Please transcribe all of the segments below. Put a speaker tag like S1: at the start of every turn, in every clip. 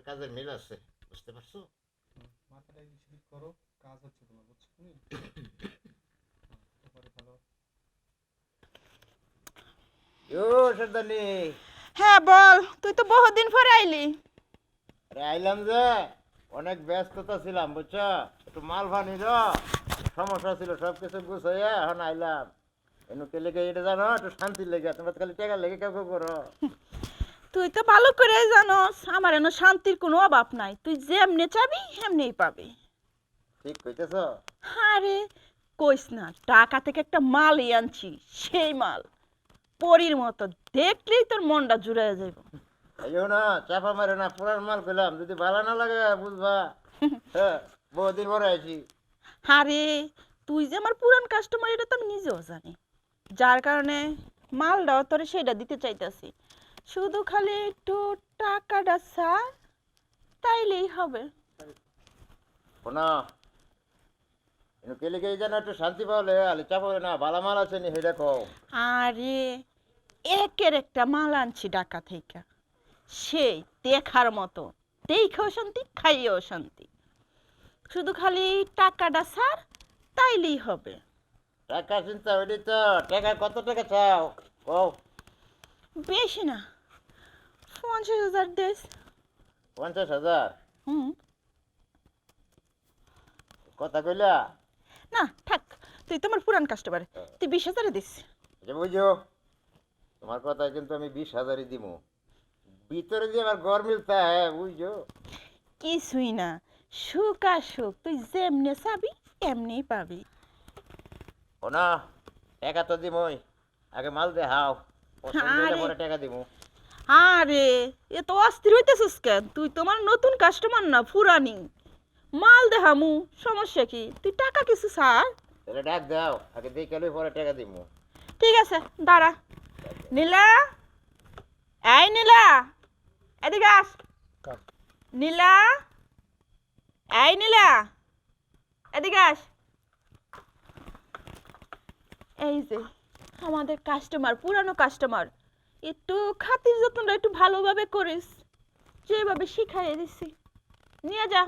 S1: কাজের মিল আছে, বুঝতে পারছো?
S2: মাথাটা এদিক সেদিক করো, কাজ হচ্ছে তোমার, বুঝছো তুমি? তারপরে ভালো।
S1: ও সর্দানি,
S3: হ্যাঁ বল, তুই তো বহুদিন পরে আইলি।
S1: আরে আইলাম যে, অনেক ব্যস্ততা ছিলাম বুঝছো, একটু মাল ফানির সমস্যা ছিল, সব কিছু গুছাইয়া এখন আইলাম। এনুকে লেগে এটা জানো, একটু শান্তির লেগে, তোমরা তো খালি টাকা লেগে কেউ কেউ করো।
S3: তুই তো ভালো করে জানোস আমার এনে শান্তির কোনো অভাব নাই, তুই যেমনে চাবি হেমনেই পাবি।
S1: ঠিক কইতেছ?
S3: আরে কইস না, টাকা থেকে একটা মালই আনছি, সেই মাল পরীর মতো, দেখলেই তোর মনটা জুড়ে যাইব।
S1: আইও না, চাপা মারে না, পুরান মাল কইলাম, যদি ভালো না লাগে বুঝবা। হ্যাঁ, বহুদিন পরে আইছি।
S3: আরে তুই যে আমার পুরান কাস্টমার এটা তো আমি নিজেও জানি, যার কারণে মালটাও তোরে সেটা দিতে চাইতাছি, শুধু খালি একটু টাকাটা ছাড়, তাইলেই হবে।
S1: শোনো, এনুকে লেগে যেন একটু শান্তি পাওয়ালে, আলে চাপা মারে না, ভালো মাল আছে নি সেটা কও।
S3: আরে একের একটা মাল আনছি ঢাকা থেকে, সেই দেখার মতো, দেখেও শান্তি খাইয়েও শান্তি, শুধু খালি টাকাটা ছাড়, তাইলেই হবে।
S1: টাকা চিন্তা হইলি তো, টাকা কত টাকা চাও কও।
S3: বেশি না, 50,000 দেশ।
S1: 50,000?
S3: হুম।
S1: কথা কইলা?
S3: না থাক, তুই তোমার পুরান কাস্টমার, তুই 20,000 দিস।
S1: আচ্ছা বুঝো, তোমার কথা কিন্তু আমি 20,000-ই দিব। ভিতরে যে আমার ঘর মিলতা হ্যাঁ বুঝছো।
S3: কিছুই না, সুখ আর সুখ, তুই যেমনে চাবি এমনি পাবি।
S1: ও না, টাকা তো দিমই, আগে মাল দেখাও, পছন্দ হইলে
S3: আরে
S1: পরে টাকা দিমু।
S3: আরে এ তো অস্থির হইতেছিস কেন, তুই তোমার নতুন কাস্টমার না পুরানি, মাল দেখামু, সমস্যা কি, তুই টাকা কিছু ছাড়।
S1: তাহলে ডাক দাও, আগে দেখে লই পরে টাকা দিমু।
S3: ঠিক আছে, দাঁড়া। নীলা, এই নীলা, এদিকে আস।
S2: কাট।
S3: নীলা, এই নীলা, এদিকে আস। এই যে আমাদের কাস্টমার, পুরানো কাস্টমার, একটু খাতির যত্নটা একটু ভালোভাবে করিস, যেভাবে শিখাইয়ে দিছি, নিয়ে যা।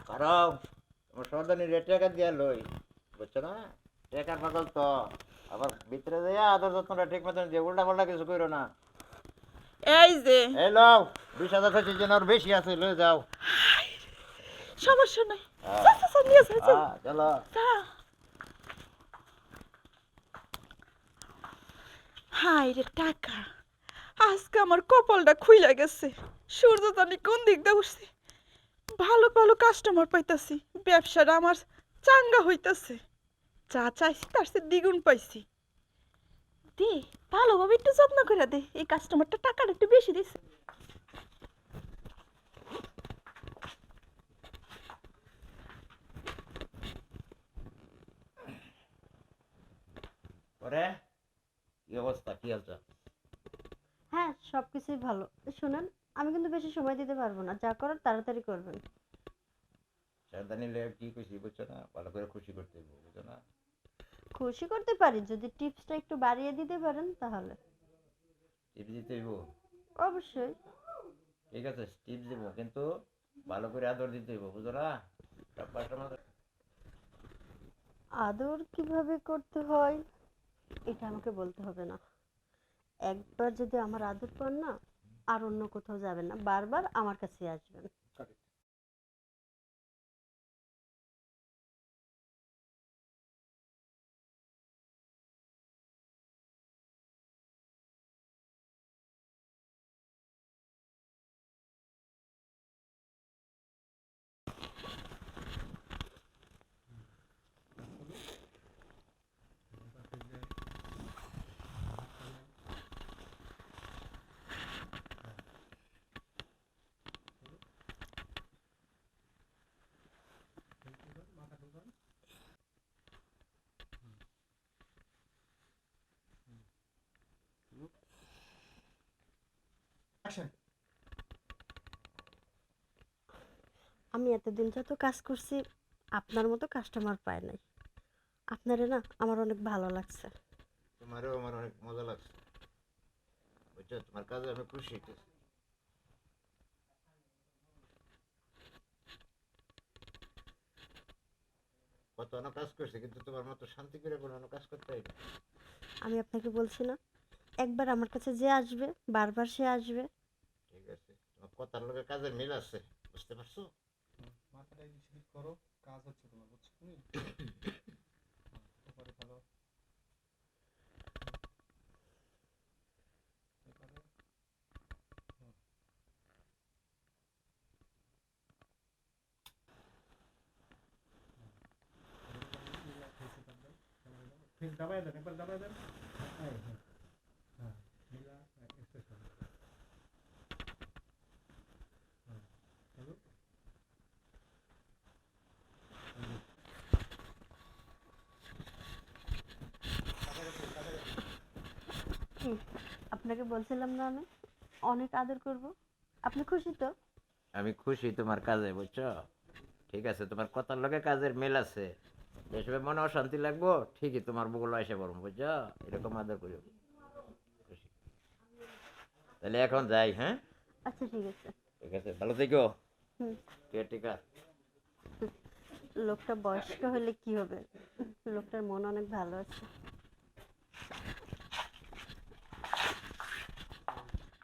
S1: কারণ তোমার সর্দানি রেট টাকা দিয়া লই, বুঝছো না? টাকার পাগল তো, আবার ভিতরে যাইয়া আদর যত্নটা ঠিক মতন যে উল্টা পাল্টা কিছু করো না।
S3: এই যে
S1: এই লও, 20,000 থেকে যেন আর বেশি আছে লয়ে যাও।
S3: সমস্যা নাই,
S1: হ্যাঁ
S3: যা যা যা, নিয়ে যা যা,
S1: হ্যাঁ চলো।
S3: যা। হাই রে টাকা, আজকে আমার কপালটা খুইলা গেছে, সূর্য জানি কোন দিক দিয়ে উঠছে, ভালো ভালো কাস্টমার পাইতাছি, ব্যবসাটা আমার চাঙ্গা হইতাছে, যা চাইছি তার চেয়ে দ্বিগুণ পাইছি। দে, ভালোভাবে একটু যত্ন করে দে, এই কাস্টমারটা টাকাটা একটু বেশি দিছে।
S1: পরে কি অবস্থা, কি হালচাল?
S4: হ্যাঁ, সবকিছুই ভালো। শুনেন, আমি কিন্তু বেশি সময় দিতে পারবো না, যা করার তাড়াতাড়ি করবেন।
S1: সর্দানি লয়ে কি কইছি বুঝছো না, ভালো করে খুশি করতে হইব বুঝছো না।
S4: খুশি করতে পারি, যদি টিপসটা একটু বাড়িয়ে দিতে পারেন তাহলে।
S1: টিপস দিতে হইব?
S4: অবশ্যই।
S1: ঠিক আছে টিপস দিব, কিন্তু ভালো করে আদর দিতে হইব বুঝো না। সব কাস্টমার
S4: আদর কিভাবে করতে হয় এটা আমাকে বলতে হবে না। একবার যদি আমার আদর পান না, আর অন্য কোথাও যাবেন না, বারবার আমার কাছে আসবেন।
S2: কাট। মাথা ঢুকান। অ্যাকশন।
S4: আমি এতদিন যত কাজ করছি, আপনার মতো কাস্টমার পাই নাই। আপনারে না আমার অনেক ভালো লাগছে।
S1: তোমারও আমার অনেক মজা লাগছে। বুঝছো, তোমার কাজে আমি খুশি হইতেছি। কত অনেক কাজ করছে, কিন্তু তোমার মতো শান্তি করে কোনো কাজ করতে হয় না।
S4: আমি আপনাকে বলছি না, একবার আমার কাছে যে আসবে বারবার সে আসবে।
S1: ঠিক আছে, তোমার কথার লোকে কাজের মিল আছে, বুঝতে পারছো?
S2: মাথাটা এদিক সেদিক করো, কাজ হচ্ছে তোমার, বুঝছো তুমি? এবারে ভালো। এবারে ঠিক দাবাই দেন, একবার দাবাই দেন। হ্যাঁ হ্যাঁ হ্যাঁ, নীলা এক্সপ্রেশন। হ্যাঁ, হ্যালো।
S4: কি আপনাকে বলছিলাম না আমি অনেক আদর করব? আপনি খুশি তো?
S1: আমি খুশি তোমার কাজে, বুঝছো? ঠিক আছে, তোমার কথার লোকে কাজের মিল আছে। যেসবে মনে অশান্তি লাগবো, ঠিকই তোমার বগুলো এসে পড়বো, বুঝছো? এরকম আদর করিও। খুশি। তাহলে এখন যাই, হ্যাঁ?
S4: আচ্ছা ঠিক আছে।
S1: ঠিক আছে, ভালো থেকো।
S4: হুম।
S1: কেয়ারটেকার।
S4: লোকটা বয়স্ক হলে কি হবে, লোকটার মন অনেক ভালো আছে।